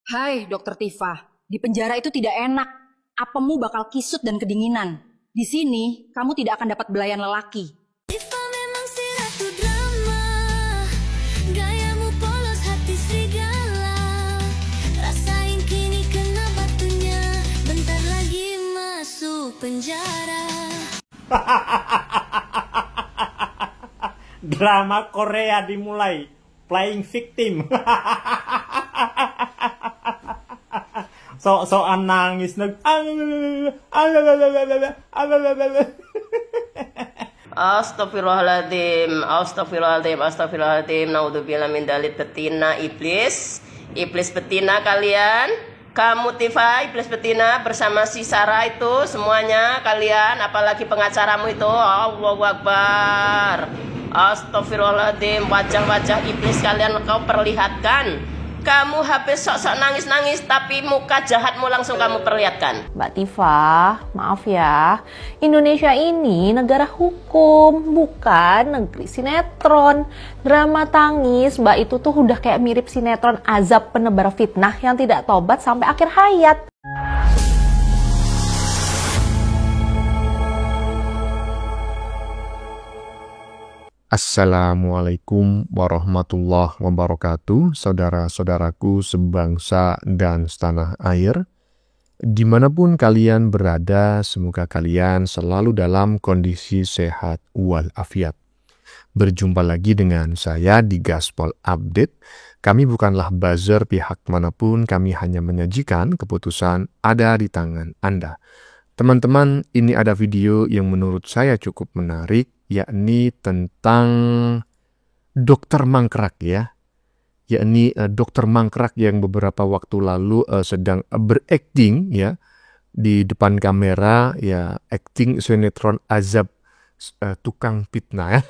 Hai, Dokter Tifa. Di penjara itu tidak enak. Apemu bakal kisut dan kedinginan. Di sini, kamu tidak akan dapat belayan lelaki. Tifa memang si ratu drama, gayamu polos hati serigala. Rasain kini kena batunya, bentar lagi masuk penjara. Drama Korea dimulai, playing victim. Sok-sokan nangis Astagfirullahaladzim, astagfirullahaladzim, astagfirullahaladzim. Naudzubillah min dalit betina iblis. Iblis betina kalian. Kamu Tifa, iblis betina bersama si Sarah itu semuanya kalian, apalagi pengacaramu itu. Allahu Akbar. Astagfirullahaladzim, wajah-wajah iblis kalian kau perlihatkan. Kamu habis sok-sok nangis-nangis, tapi muka jahatmu langsung kamu perlihatkan. Mbak Tifa, maaf ya, Indonesia ini negara hukum, bukan negeri sinetron. Drama tangis, Mbak itu tuh udah kayak mirip sinetron azab penebar fitnah yang tidak tobat sampai akhir hayat. Assalamualaikum warahmatullahi wabarakatuh, saudara-saudaraku sebangsa dan setanah air. Dimanapun kalian berada, semoga kalian selalu dalam kondisi sehat walafiat. Berjumpa lagi dengan saya di Gaspol Update. Kami bukanlah buzzer pihak manapun, kami hanya menyajikan keputusan ada di tangan Anda. Teman-teman, ini ada video yang menurut saya cukup menarik, yakni tentang dokter mangkrak ya. Yakni dokter mangkrak yang beberapa waktu lalu sedang berakting ya di depan kamera ya, acting sinetron azab tukang fitnah ya.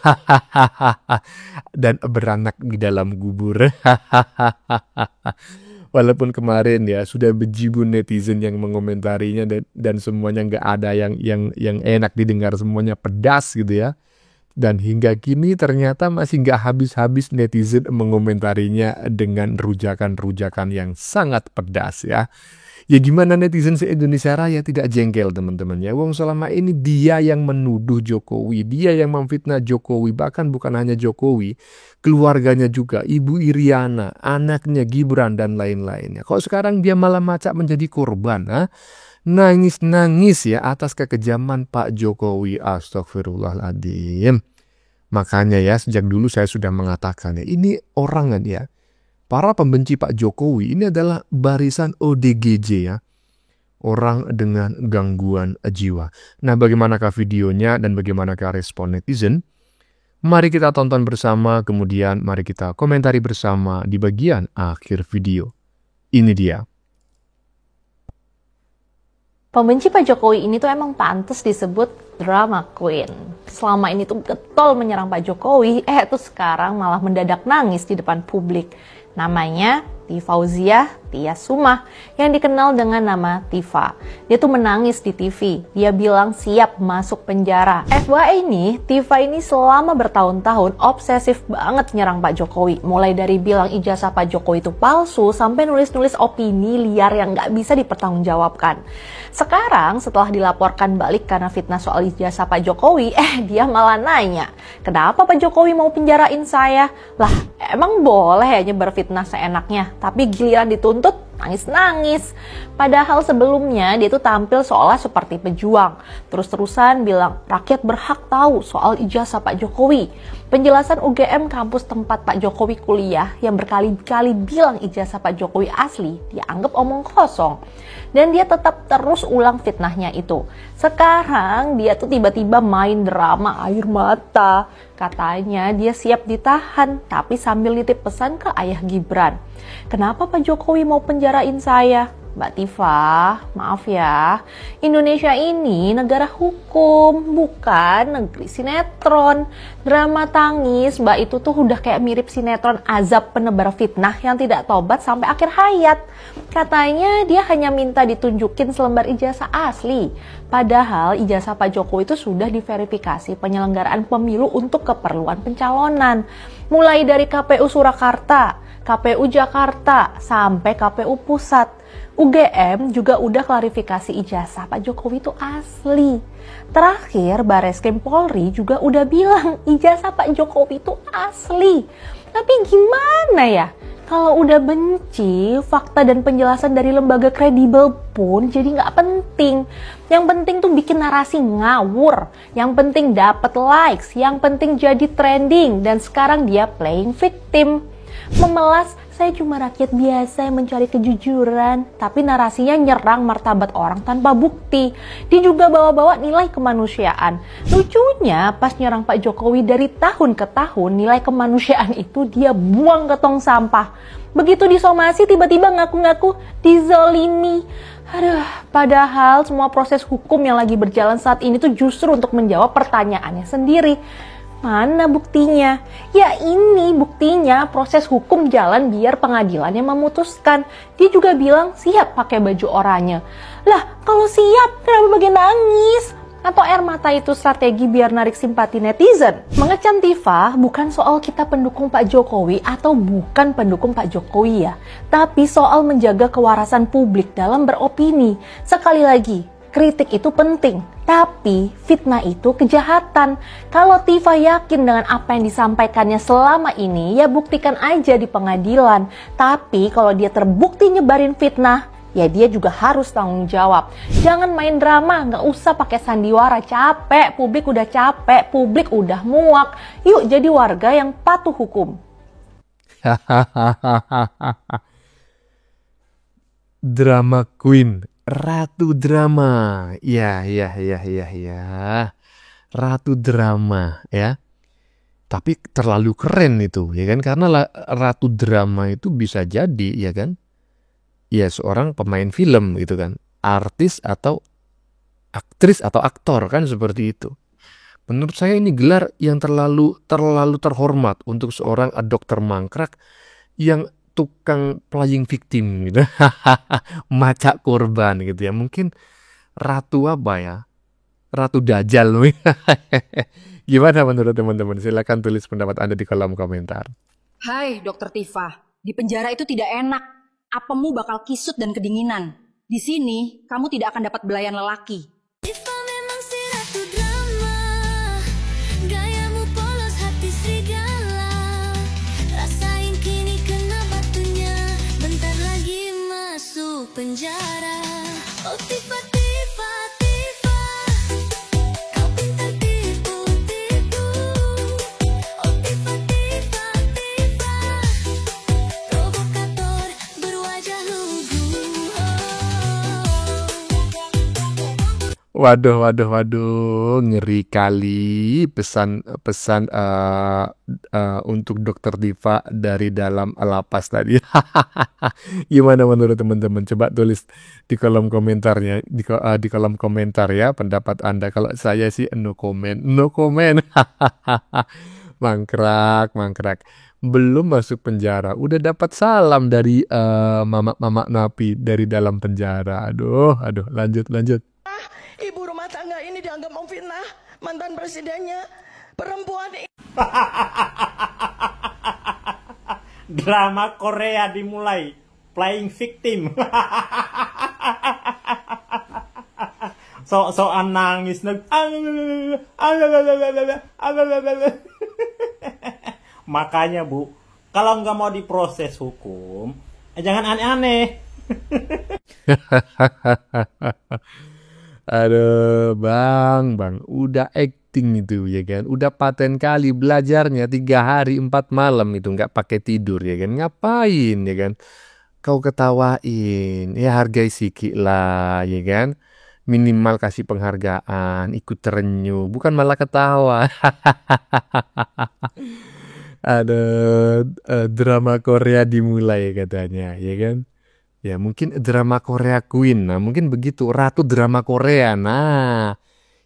Dan beranak di dalam kubur. Walaupun kemarin ya sudah bejibun netizen yang mengomentarinya dan semuanya nggak ada yang enak didengar, semuanya pedas gitu ya. Dan hingga kini ternyata masih nggak habis-habis netizen mengomentarinya dengan rujakan-rujakan yang sangat pedas ya. Ya gimana netizen se-Indonesia Raya tidak jengkel teman-teman ya. Wong selama ini dia yang menuduh Jokowi, dia yang memfitnah Jokowi, bahkan bukan hanya Jokowi, keluarganya juga, Ibu Iriana, anaknya Gibran dan lain-lainnya. Kok sekarang dia malah macak menjadi korban, ha? Nangis-nangis ya atas kekejaman Pak Jokowi. Astagfirullahaladzim. Makanya ya sejak dulu saya sudah mengatakan ya, ini orang kan ya, para pembenci Pak Jokowi ini adalah barisan ODGJ ya, orang dengan gangguan jiwa. Nah, bagaimanakah videonya dan bagaimanakah respon netizen? Mari kita tonton bersama, kemudian mari kita komentari bersama di bagian akhir video. Ini dia. Pembenci Pak Jokowi ini tuh emang pantas disebut drama queen. Selama ini tuh getol menyerang Pak Jokowi, tuh sekarang malah mendadak nangis di depan publik. Namanya Tifauzia Tiasumah yang dikenal dengan nama Tifa. Dia tuh menangis di TV. Dia bilang siap masuk penjara. FYI ini, Tifa ini selama bertahun-tahun obsesif banget nyerang Pak Jokowi. Mulai dari bilang ijazah Pak Jokowi itu palsu sampai nulis-nulis opini liar yang nggak bisa dipertanggungjawabkan. Sekarang setelah dilaporkan balik karena fitnah soal ijazah Pak Jokowi, dia malah nanya, kenapa Pak Jokowi mau penjarain saya? Lah, emang boleh ya nyebar fitnah seenaknya? Tapi giliran dituntut, nangis-nangis. Padahal sebelumnya dia tuh tampil seolah seperti pejuang. Terus-terusan bilang rakyat berhak tahu soal ijazah Pak Jokowi. Penjelasan UGM kampus tempat Pak Jokowi kuliah yang berkali-kali bilang ijazah Pak Jokowi asli dianggap omong kosong. Dan dia tetap terus ulang fitnahnya itu. Sekarang dia tuh tiba-tiba main drama air mata. Katanya dia siap ditahan, tapi sambil nitip pesan ke ayah Gibran. Kenapa Pak Jokowi mau penjarain saya? Mbak Tifa, maaf ya, Indonesia ini negara hukum, bukan negeri sinetron. Drama tangis, Mbak itu tuh udah kayak mirip sinetron azab penebar fitnah yang tidak tobat sampai akhir hayat. Katanya dia hanya minta ditunjukin selembar ijazah asli. Padahal ijazah Pak Jokowi itu sudah diverifikasi penyelenggaraan pemilu untuk keperluan pencalonan. Mulai dari KPU Surakarta, KPU Jakarta, sampai KPU Pusat. UGM juga udah klarifikasi ijazah Pak Jokowi itu asli. Terakhir, Bareskrim Polri juga udah bilang ijazah Pak Jokowi itu asli. Tapi gimana ya? Kalau udah benci, fakta dan penjelasan dari lembaga kredibel pun jadi nggak penting. Yang penting tuh bikin narasi ngawur. Yang penting dapat likes. Yang penting jadi trending. Dan sekarang dia playing victim. Memelas, saya cuma rakyat biasa yang mencari kejujuran. Tapi narasinya nyerang martabat orang tanpa bukti. Dia juga bawa-bawa nilai kemanusiaan. Lucunya, pas nyerang Pak Jokowi dari tahun ke tahun, nilai kemanusiaan itu dia buang ke tong sampah. Begitu disomasi, tiba-tiba ngaku-ngaku dizolimi. Aduh, padahal semua proses hukum yang lagi berjalan saat ini tuh justru untuk menjawab pertanyaannya sendiri. Mana buktinya? Ya ini buktinya, proses hukum jalan biar pengadilannya memutuskan. Dia juga bilang siap pakai baju oranye. Lah, kalau siap, kenapa bagian nangis? Atau air mata itu strategi biar narik simpati netizen? Mengecam Tifa bukan soal kita pendukung Pak Jokowi atau bukan pendukung Pak Jokowi ya. Tapi soal menjaga kewarasan publik dalam beropini. Sekali lagi, kritik itu penting, tapi fitnah itu kejahatan. Kalau Tifa yakin dengan apa yang disampaikannya selama ini, ya buktikan aja di pengadilan. Tapi kalau dia terbukti nyebarin fitnah, ya dia juga harus tanggung jawab. Jangan main drama, nggak usah pakai sandiwara. Capek, publik udah capek, publik udah muak. Yuk jadi warga yang patuh hukum. Drama Queen, Ratu Drama. Ya. Ratu Drama ya. Tapi terlalu keren itu ya kan, karena Ratu Drama itu bisa jadi ya kan, ya seorang pemain film gitu kan, artis atau aktris atau aktor kan, seperti itu. Menurut saya ini gelar yang terlalu terhormat untuk seorang dokter mangkrak yang tukang playing victim gitu. Macak korban gitu ya. Mungkin ratu apa ya? Ratu Dajjal. Gimana menurut teman-teman? Silakan tulis pendapat Anda di kolom komentar. Hai Dokter Tifa, di penjara itu tidak enak. Apemu bakal kisut dan kedinginan. Di sini kamu tidak akan dapat belayan lelaki. Tifa memang si ratu drama, gayamu polos hati serigala. Rasain kini kena batunya, bentar lagi masuk penjara. Oh Tifa, Tifa, Tifa, kau pintar tipu-tipu. Oh Tifa, Tifa, Tifa, provokator berwajah lugu. Waduh, ngeri kali pesan untuk Dokter Tifa dari dalam lapas tadi. Gimana menurut teman-teman? Coba tulis di kolom komentarnya, di kolom komentar ya pendapat Anda. Kalau saya sih no comment. Mangkrak. Belum masuk penjara, udah dapat salam dari mama napi dari dalam penjara. Aduh, lanjut. Ibu rumah tangga ini dianggap memfitnah mantan presidennya. Perempuan Drama Korea dimulai. Playing victim. Sok-sokan nangis. Makanya Bu, kalau nggak mau diproses hukum, jangan aneh-aneh. Aduh, bang, udah acting itu ya kan, udah paten kali belajarnya 3 hari 4 malam itu nggak pakai tidur ya kan, ngapain ya kan, kau ketawain, ya hargai sikit lah ya kan, minimal kasih penghargaan, ikut terenyuh, bukan malah ketawa. Ada drama Korea dimulai katanya ya kan. Ya mungkin drama Korea Queen, nah mungkin begitu, Ratu Drama Korea. Nah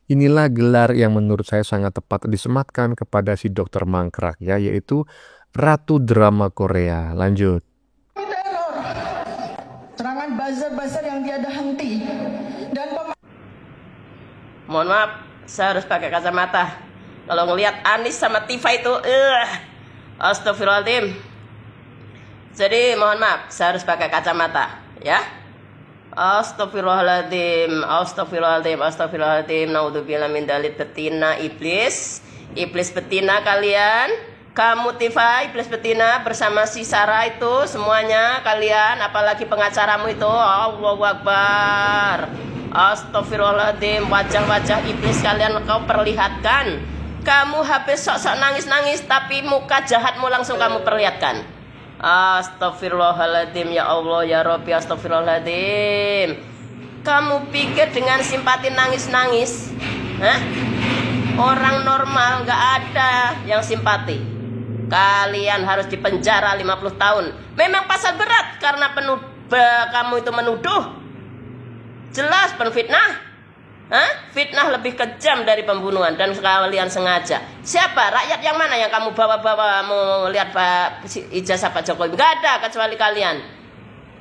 inilah gelar yang menurut saya sangat tepat disematkan kepada si dokter mangkrak ya, yaitu Ratu Drama Korea. Lanjut. teror, serangan buzzer yang tiada henti, dan Mohon maaf, saya harus pakai kacamata. Kalau ngelihat Anis sama Tifa itu, astagfirullahaladzim. Jadi mohon maaf, saya harus pakai kacamata, ya. Astagfirullahaladzim, astagfirullahaladzim, astagfirullahaladzim. Naudzubillah min dalit betina iblis. Iblis betina kalian, kamu Tifa, iblis betina bersama si Sarah itu semuanya kalian, apalagi pengacaramu itu. Allahu Akbar. Astagfirullahaladzim, wajah-wajah iblis kalian kau perlihatkan. Kamu habis sok-sok nangis-nangis, tapi muka jahatmu langsung kamu perlihatkan. Astagfirullahaladzim, ya Allah, ya Rabbi, astagfirullahaladzim. Kamu pikir dengan simpati nangis-nangis? Hah? Orang normal gak ada yang simpati. Kalian harus dipenjara 50 tahun. Memang pasal berat karena kamu itu menuduh. Jelas penfitnah. Fitnah lebih kejam dari pembunuhan dan kalian sengaja. Siapa? Rakyat yang mana yang kamu bawa-bawa mau lihat ijazah Pak Jokowi? Gak ada kecuali kalian.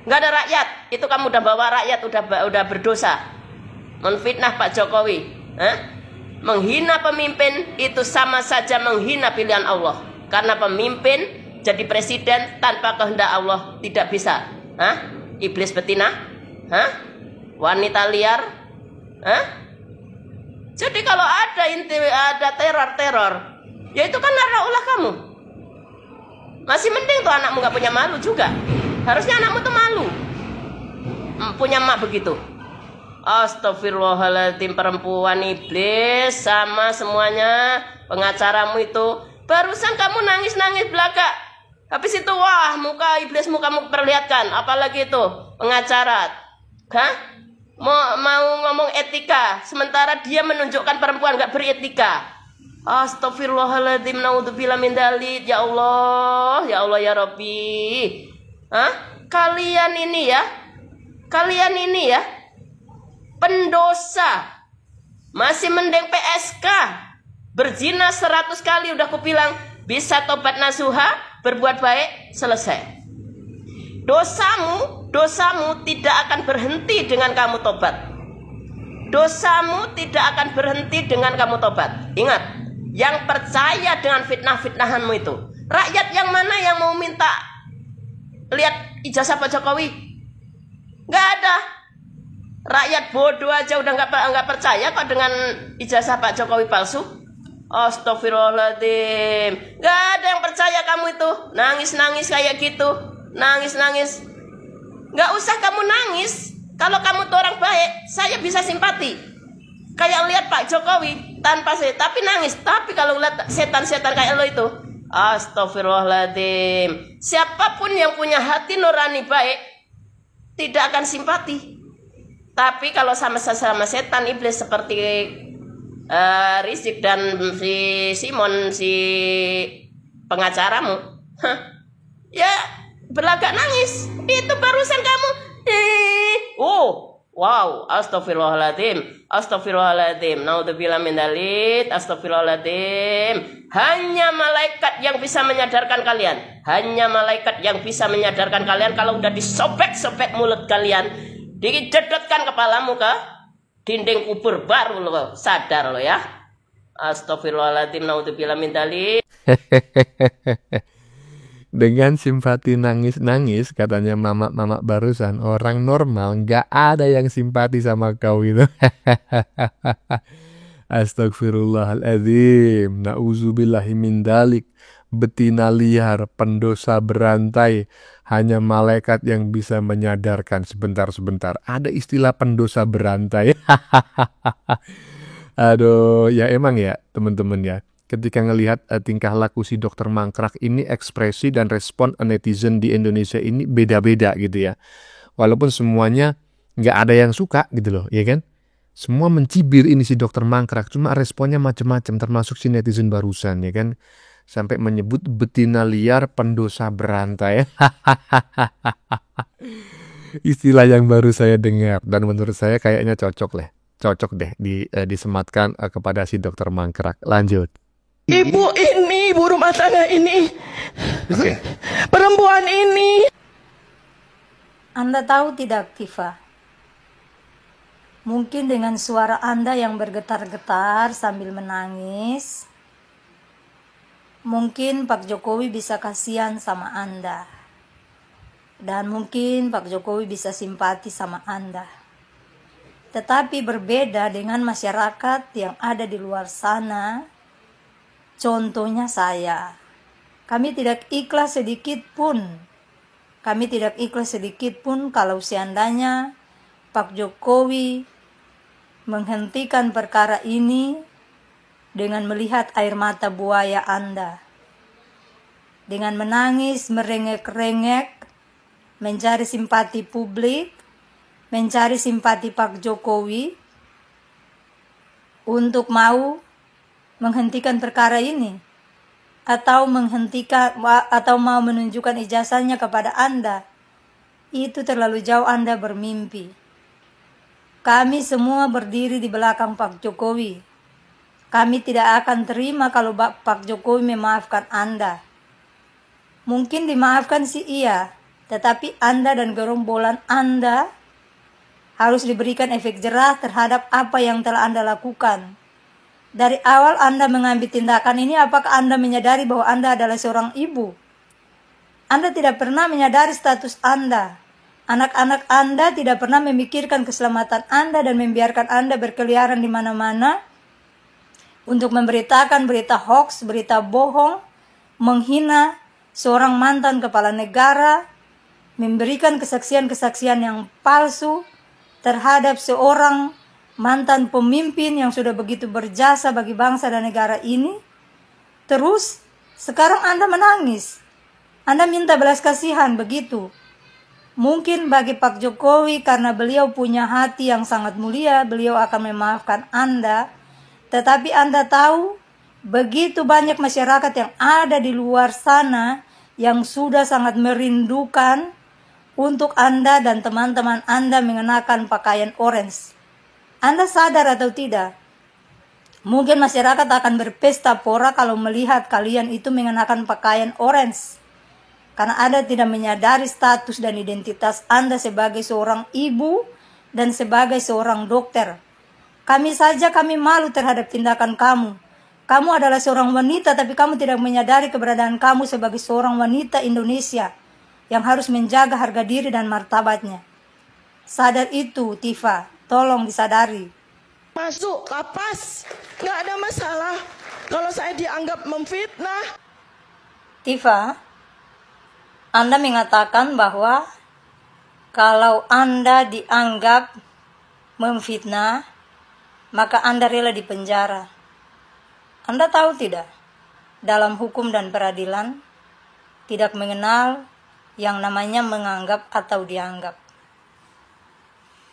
Gak ada rakyat. Itu kamu udah bawa rakyat, udah berdosa. Menfitnah Pak Jokowi. Menghina pemimpin itu sama saja menghina pilihan Allah. Karena pemimpin jadi presiden tanpa kehendak Allah tidak bisa. Iblis betina? Wanita liar? Jadi kalau ada teror, ya itu kan karena ulah kamu. Masih mending tuh anakmu gak punya malu juga. Harusnya anakmu tuh malu. Punya mak begitu. Astagfirullahaladzim, perempuan iblis sama semuanya pengacaramu itu. Barusan kamu nangis-nangis belaka. Habis itu wah muka iblismu kamu perlihatkan. Apalagi itu pengacara. Mau ngomong etika, sementara dia menunjukkan perempuan gak beretika. Astagfirullahaladzim, naudzubillah min dzalik. Ya Allah, ya Allah, ya Rabbi. Kalian ini ya pendosa. Masih mending PSK. Berzina 100 kali udah kubilang bisa tobat nasuha, berbuat baik, selesai. Dosamu tidak akan berhenti dengan kamu tobat. Dosamu tidak akan berhenti dengan kamu tobat. Ingat, yang percaya dengan fitnah-fitnahanmu itu, rakyat yang mana yang mau minta lihat ijazah Pak Jokowi? Gak ada. Rakyat bodoh aja udah nggak percaya kok dengan ijazah Pak Jokowi palsu. Astagfirullahaladzim. Gak ada yang percaya kamu itu. Nangis-nangis kayak gitu. Nangis-nangis. Gak usah kamu nangis. Kalau kamu tuh orang baik, saya bisa simpati. Kayak lihat Pak Jokowi tanpa saya, tapi nangis. Tapi kalau lihat setan-setan kayak lo itu, astagfirullahaladzim. Siapapun yang punya hati nurani baik tidak akan simpati. Tapi kalau sama setan iblis seperti Rizik dan si Simon, si pengacaramu, ya berlagak nangis. Itu barusan kamu. Wow, astagfirullahaladzim, astagfirullahaladzim, naudzubillah min dzalik, astagfirullahaladzim. Hanya malaikat yang bisa menyadarkan kalian. Hanya malaikat yang bisa menyadarkan kalian. Kalau udah disobek-sobek mulut kalian, dijedotkan kepalamu ke dinding kubur, baru lo sadar lo ya. Astagfirullahaladzim, naudzubillah min dzalik. Dengan simpati nangis-nangis, katanya mama-mama barusan, orang normal gak ada yang simpati sama kau itu. Astagfirullahaladzim, na'udzubillahi min dzalik. Betina liar, pendosa berantai, hanya malaikat yang bisa menyadarkan. Sebentar. Ada istilah pendosa berantai. Aduh, ya emang ya teman-teman ya. Ketika ngelihat tingkah laku si Dokter Mangkrak ini, ekspresi dan respon netizen di Indonesia ini beda-beda gitu ya. Walaupun semuanya nggak ada yang suka gitu loh, ya kan? Semua mencibir ini si Dokter Mangkrak, cuma responnya macam-macam, termasuk si netizen barusan, ya kan? Sampai menyebut betina liar, pendosa berantai. Istilah yang baru saya dengar dan menurut saya kayaknya cocok deh disematkan kepada si Dokter Mangkrak. Lanjut. Ibu ini, ibu rumah tangga ini, perempuan ini. Anda tahu tidak, Tifa? Mungkin dengan suara Anda yang bergetar-getar sambil menangis, mungkin Pak Jokowi bisa kasihan sama Anda. Dan mungkin Pak Jokowi bisa simpati sama Anda. Tetapi berbeda dengan masyarakat yang ada di luar sana. Contohnya saya. Kami tidak ikhlas sedikit pun. Kami tidak ikhlas sedikit pun kalau seandainya Pak Jokowi menghentikan perkara ini dengan melihat air mata buaya Anda. Dengan menangis, merengek-rengek, mencari simpati publik, mencari simpati Pak Jokowi untuk mau menghentikan perkara ini atau mau menunjukkan ijazahnya kepada Anda. Itu terlalu jauh Anda bermimpi. Kami semua berdiri di belakang Pak Jokowi. Kami tidak akan terima kalau Pak Jokowi memaafkan Anda. Mungkin dimaafkan sih iya, tetapi Anda dan gerombolan Anda harus diberikan efek jerah terhadap apa yang telah Anda lakukan. Dari awal Anda mengambil tindakan ini, apakah Anda menyadari bahwa Anda adalah seorang ibu? Anda tidak pernah menyadari status Anda. Anak-anak Anda tidak pernah memikirkan keselamatan Anda dan membiarkan Anda berkeliaran di mana-mana untuk memberitakan berita hoax, berita bohong, menghina seorang mantan kepala negara, memberikan kesaksian-kesaksian yang palsu terhadap seorang mantan pemimpin yang sudah begitu berjasa bagi bangsa dan negara ini. Terus sekarang Anda menangis. Anda minta belas kasihan begitu. Mungkin bagi Pak Jokowi karena beliau punya hati yang sangat mulia, beliau akan memaafkan Anda. Tetapi Anda tahu begitu banyak masyarakat yang ada di luar sana yang sudah sangat merindukan untuk Anda dan teman-teman Anda mengenakan pakaian orange. Anda sadar atau tidak? Mungkin masyarakat akan berpesta pora kalau melihat kalian itu mengenakan pakaian orange. Karena Anda tidak menyadari status dan identitas Anda sebagai seorang ibu dan sebagai seorang dokter. Kami malu terhadap tindakan kamu. Kamu adalah seorang wanita, tapi kamu tidak menyadari keberadaan kamu sebagai seorang wanita Indonesia yang harus menjaga harga diri dan martabatnya. Sadar itu, Tifa. Tolong disadari. Masuk lapas, nggak ada masalah. Kalau saya dianggap memfitnah. Tifa, Anda mengatakan bahwa kalau Anda dianggap memfitnah, maka Anda rela dipenjara. Anda tahu tidak, dalam hukum dan peradilan tidak mengenal yang namanya menganggap atau dianggap.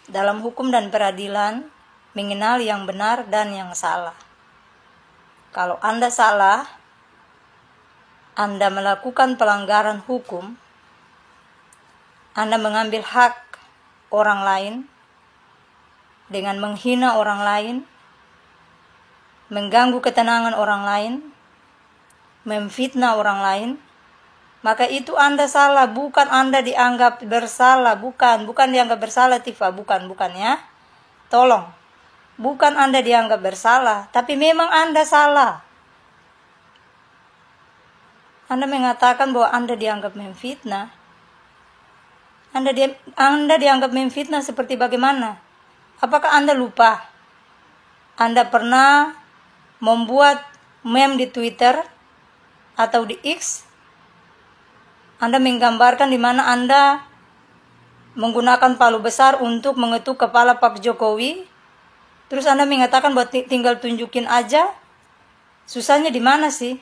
Dalam hukum dan peradilan mengenal yang benar dan yang salah. Kalau Anda salah, Anda melakukan pelanggaran hukum, Anda mengambil hak orang lain dengan menghina orang lain, mengganggu ketenangan orang lain, memfitnah orang lain, maka itu Anda salah, bukan Anda dianggap bersalah, bukan dianggap bersalah, Tifa, bukan ya. Tolong, bukan Anda dianggap bersalah, tapi memang Anda salah. Anda mengatakan bahwa Anda dianggap memfitnah. Anda dianggap memfitnah seperti bagaimana? Apakah Anda lupa? Anda pernah membuat meme di Twitter atau di X? Anda menggambarkan di mana Anda menggunakan palu besar untuk mengetuk kepala Pak Jokowi. Terus Anda mengatakan bahwa tinggal tunjukin aja. Susahnya di mana sih?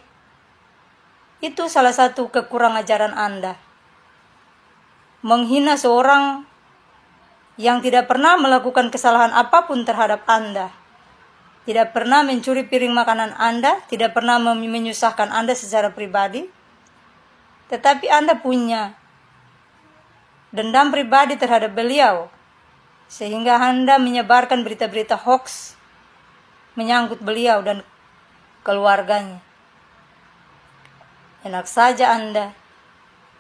Itu salah satu kekurangan ajaran Anda. Menghina seorang yang tidak pernah melakukan kesalahan apapun terhadap Anda. Tidak pernah mencuri piring makanan Anda, tidak pernah menyusahkan Anda secara pribadi. Tetapi Anda punya dendam pribadi terhadap beliau. Sehingga Anda menyebarkan berita-berita hoax menyangkut beliau dan keluarganya. Enak saja Anda.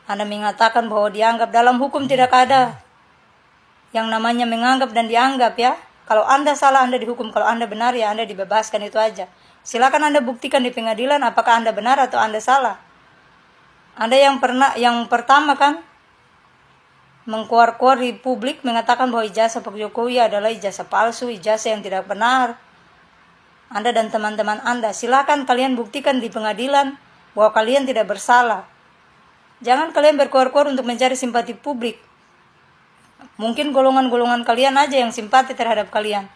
Anda mengatakan bahwa dianggap, dalam hukum tidak ada yang namanya menganggap dan dianggap ya. Kalau Anda salah, Anda dihukum. Kalau Anda benar, ya Anda dibebaskan, itu aja. Silakan Anda buktikan di pengadilan apakah Anda benar atau Anda salah. Anda yang pertama kan mengkuar-kuar di publik mengatakan bahwa ijazah Pak Jokowi adalah ijazah palsu, ijazah yang tidak benar. Anda dan teman-teman Anda, silakan kalian buktikan di pengadilan bahwa kalian tidak bersalah. Jangan kalian berkuar-kuar untuk mencari simpati publik. Mungkin golongan-golongan kalian aja yang simpati terhadap kalian,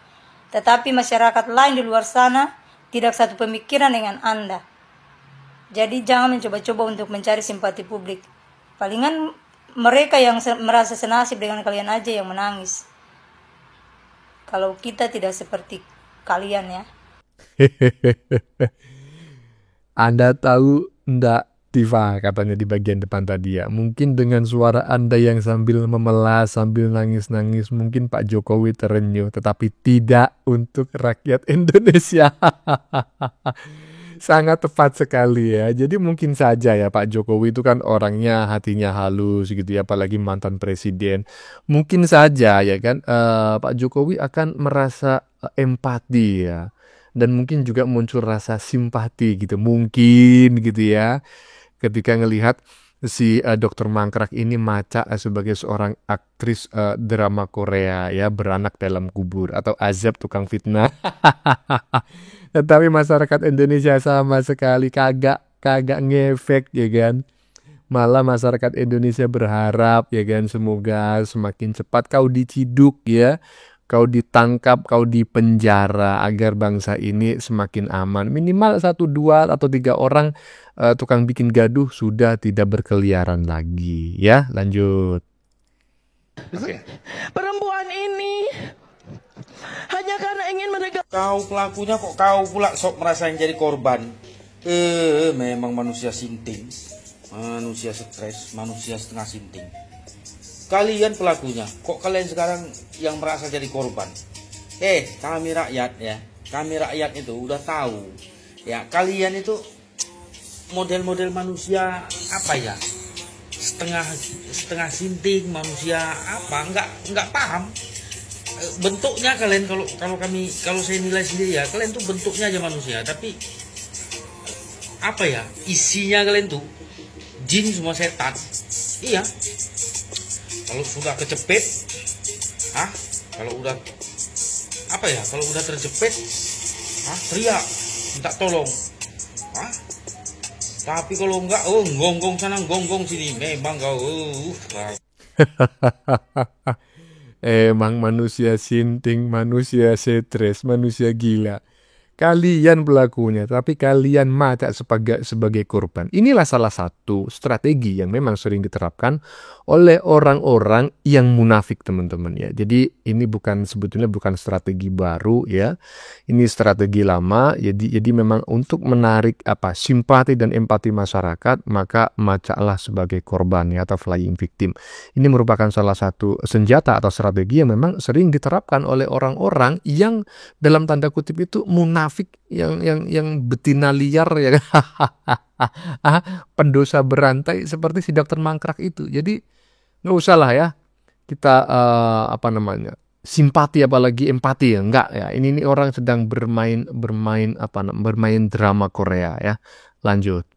tetapi masyarakat lain di luar sana tidak satu pemikiran dengan Anda. Jadi jangan mencoba-coba untuk mencari simpati publik. Palingan mereka yang merasa senasib dengan kalian aja yang menangis. Kalau kita tidak seperti kalian ya. Anda tahu ndak, Tifa, katanya di bagian depan tadi ya. Mungkin dengan suara Anda yang sambil memelas, sambil nangis-nangis, mungkin Pak Jokowi terenyuh, tetapi tidak untuk rakyat Indonesia. Sangat tepat sekali ya. Jadi mungkin saja ya Pak Jokowi itu kan orangnya hatinya halus gitu ya, apalagi mantan presiden. Mungkin saja ya kan Pak Jokowi akan merasa empati ya. Dan mungkin juga muncul rasa simpati gitu. Mungkin gitu ya. Ketika ngelihat si Dr. Mangkrak ini maca sebagai seorang aktris drama Korea ya, beranak dalam kubur atau azab tukang fitnah. Tetapi masyarakat Indonesia sama sekali kagak ngefek ya kan. Malah masyarakat Indonesia berharap ya kan, semoga semakin cepat kau diciduk ya, kau ditangkap, kau dipenjara agar bangsa ini semakin aman. Minimal 1, 2, atau 3 orang tukang bikin gaduh sudah tidak berkeliaran lagi ya. Lanjut. Perempuan ini hanya karena ingin menegak. Kau pelakunya kok kau pula sok merasa yang jadi korban. Memang manusia sinting, manusia stres, manusia setengah sinting. Kalian pelakunya, kok kalian sekarang yang merasa jadi korban? Kami rakyat ya, kami rakyat itu udah tahu ya, kalian itu model-model manusia apa ya, setengah sinting, manusia apa, nggak paham bentuknya kalian. Kalau saya nilai sendiri ya, kalian tuh bentuknya aja manusia, tapi apa ya, isinya kalian tuh jin semua, setan. Iya, kalau sudah kecepet, kalau udah apa ya, kalau udah terjepit, teriak minta tolong. Tapi kalau enggak, gonggong sana, gonggong sini, memang kau. Emang manusia sinting, manusia stres, manusia gila. Kalian pelakunya, tapi kalian mata sebagai korban. Inilah salah satu strategi yang memang sering diterapkan oleh orang-orang yang munafik, teman-teman ya. Jadi ini sebetulnya bukan strategi baru ya. Ini strategi lama. Jadi memang untuk menarik simpati dan empati masyarakat, maka macalah sebagai korban ya, atau flying victim. Ini merupakan salah satu senjata atau strategi yang memang sering diterapkan oleh orang-orang yang dalam tanda kutip itu munafik, yang betina liar ya, pendosa berantai seperti si Dr. Mangkrak itu. Jadi nggak usah lah ya kita simpati apalagi empati ya, enggak ya. Ini orang sedang bermain drama Korea ya. Lanjut.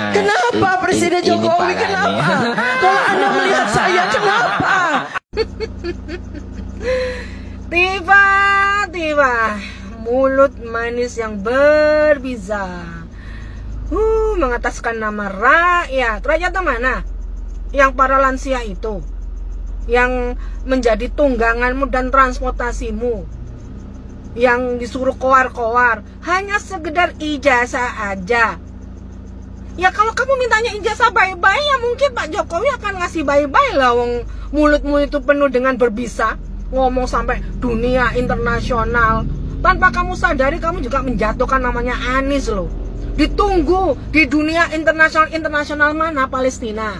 Kenapa Presiden Jokowi? Kenapa? Kalau Anda melihat saya, kenapa? Tiba-tiba mulut manis yang berbisa, mengataskan nama rakyat. Rakyat mana? Yang para lansia itu, yang menjadi tungganganmu dan transportasimu, yang disuruh koar-koar, hanya sekedar ijazah aja. Ya kalau kamu mintanya ijazah bye-bye, ya mungkin Pak Jokowi akan ngasih bye-bye lah, wong mulutmu itu penuh dengan berbisa, ngomong sampai dunia internasional. Tanpa kamu sadari, kamu juga menjatuhkan namanya Anies loh. Ditunggu di dunia internasional mana? Palestina.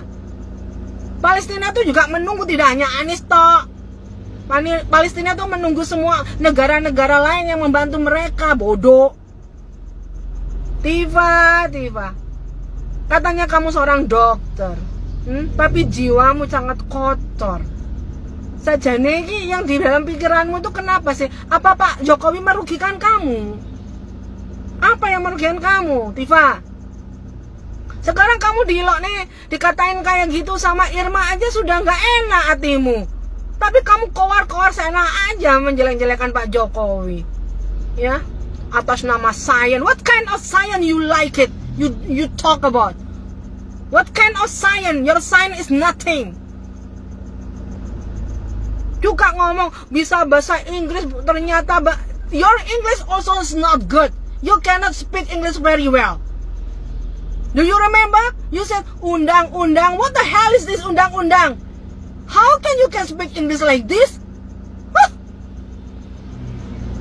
Palestina tuh juga menunggu, tidak hanya Anies toh. Palestina tuh menunggu semua negara-negara lain yang membantu mereka. Bodoh. Tiba-tiba katanya kamu seorang dokter, tapi jiwamu sangat kotor. Sajane ini yang di dalam pikiranmu itu kenapa sih? Apa Pak Jokowi merugikan kamu? Apa yang merugikan kamu, Tifa? Sekarang kamu dilok nih, dikatain kayak gitu sama Irma aja sudah nggak enak hatimu. Tapi kamu kowar-kowar seenak aja menjelek-jelekan Pak Jokowi. Ya, atas nama science. What kind of science you like it? You talk about? What kind of science? Your science is nothing. Juga ngomong bisa bahasa Inggris, ternyata your English also is not good. You cannot speak English very well. Do you remember? You said undang-undang. What the hell is this undang-undang? How can you speak English like this? Huh?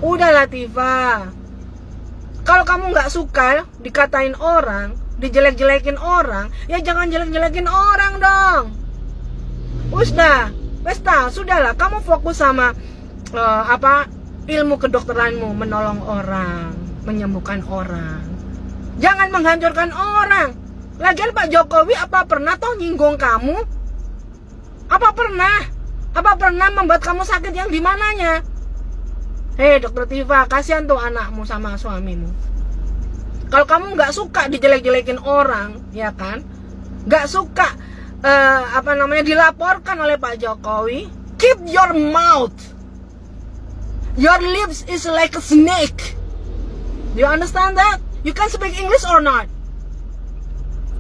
Udah Latifah. Kalau kamu nggak suka dikatain orang, dijelek-jelekin orang, ya jangan jelek-jelekin orang dong. Sudahlah. Kamu fokus sama ilmu kedokteranmu, menolong orang, menyembuhkan orang. Jangan menghancurkan orang. Lagian Pak Jokowi apa pernah toh nyinggung kamu? Apa pernah membuat kamu sakit yang di mananya? Hei Dokter Tifa, kasihan tuh anakmu sama suamimu. Kalau kamu nggak suka dijelek-jelekin orang, ya kan? Nggak suka dilaporkan oleh Pak Jokowi, keep your mouth. Your lips is like a snake. Do you understand that? You can speak English or not?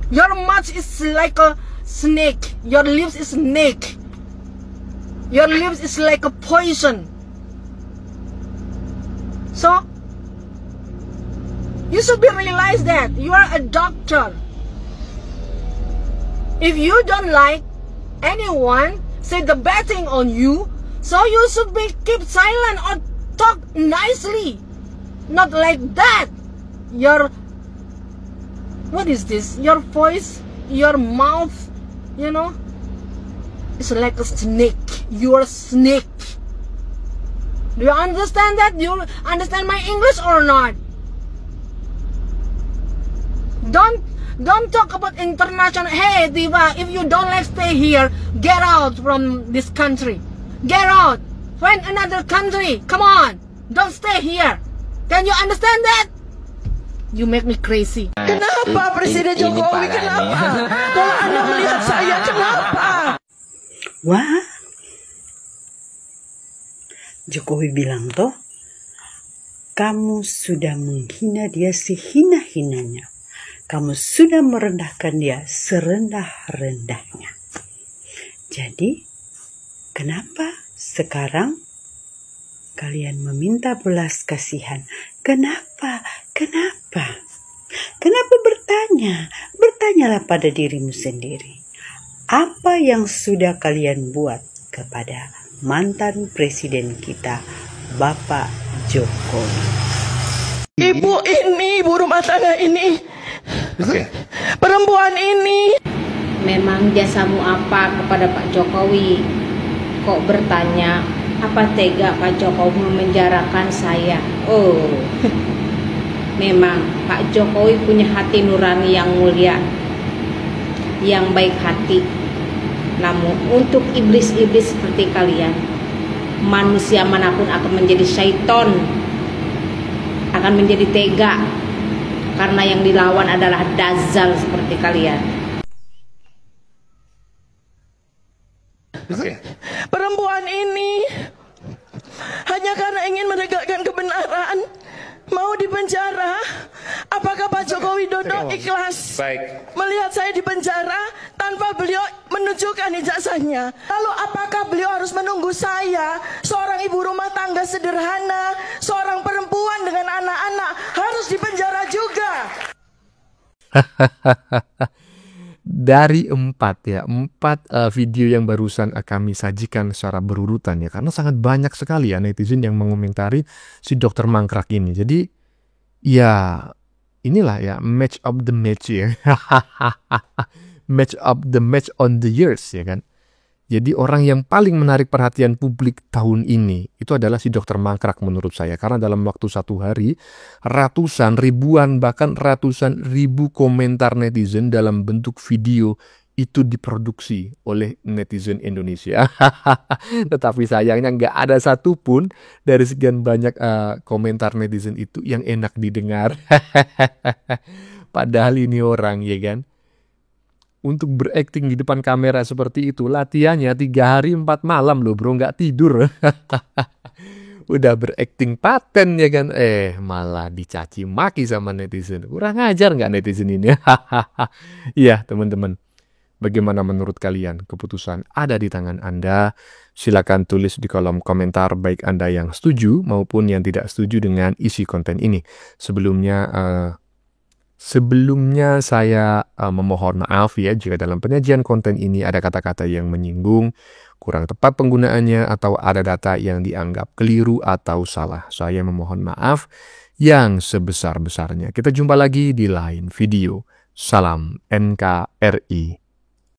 Your mouth is like a snake. Your lips is snake. Your lips is like a poison. So, you should realize that you are a doctor. If you don't like anyone say the bad thing on you, so you should keep silent or talk nicely. Not like that. What is this? Your voice, your mouth, it's like a snake. You're a snake. Do you understand that? Do you understand my English or not? Don't talk about international. Hey, Diva, if you don't like stay here, get out from this country. Get out. Find another country. Come on. Don't stay here. Can you understand that? You make me crazy. Kenapa Presiden Jokowi? Kenapa? Kalau Anda melihat saya, kenapa? Wah, Jokowi bilang toh, kamu sudah menghina dia sehina-hinanya. Kamu sudah merendahkan dia serendah-rendahnya. Jadi, kenapa sekarang kalian meminta belas kasihan? Kenapa? Kenapa bertanya? Bertanyalah pada dirimu sendiri. Apa yang sudah kalian buat kepada mantan presiden kita, Bapak Jokowi? Ibu ini, ibu rumah tangga ini, perempuan ini. Memang jasamu apa kepada Pak Jokowi? Kok bertanya, apa tega Pak Jokowi memenjarakan saya? Oh, memang Pak Jokowi punya hati nurani yang mulia, yang baik hati. Namun untuk iblis-iblis seperti kalian, manusia manapun akan menjadi syaiton, akan menjadi tega, karena yang dilawan adalah dazal seperti kalian. Perempuan ini hanya karena ingin menegakkan kebenaran mau dipenjara. Apakah Pak Joko Widodo ikhlas melihat saya dipenjara tanpa beliau menunjukkan ijazahnya? Lalu apakah beliau harus menunggu saya, seorang ibu rumah tangga sederhana, seorang perempuan dengan anak-anak, harus dipenjara juga? Dari empat video yang barusan kami sajikan secara berurutan ya, karena sangat banyak sekali ya netizen yang mengomentari si Dr. Mangkrak ini. Jadi ya inilah ya match of the match ya. Match of the match on the years ya kan. Jadi orang yang paling menarik perhatian publik tahun ini itu adalah si Dr. Mangkrak menurut saya. Karena dalam waktu satu hari, ratusan, ribuan, bahkan ratusan ribu komentar netizen dalam bentuk video itu diproduksi oleh netizen Indonesia. Tetapi sayangnya nggak ada satupun dari sekian banyak komentar netizen itu yang enak didengar. Padahal ini orang ya kan. untuk berakting di depan kamera seperti itu, latihannya 3 hari 4 malam loh bro, nggak tidur. Udah berakting paten ya kan, malah dicaci maki sama netizen. Kurang ajar nggak netizen ini? Iya teman-teman, bagaimana menurut kalian? Keputusan ada di tangan Anda. Silakan tulis di kolom komentar baik Anda yang setuju maupun yang tidak setuju dengan isi konten ini. Sebelumnya saya memohon maaf ya jika dalam penyajian konten ini ada kata-kata yang menyinggung, kurang tepat penggunaannya, atau ada data yang dianggap keliru atau salah. Saya memohon maaf yang sebesar-besarnya. Kita jumpa lagi di lain video. Salam NKRI.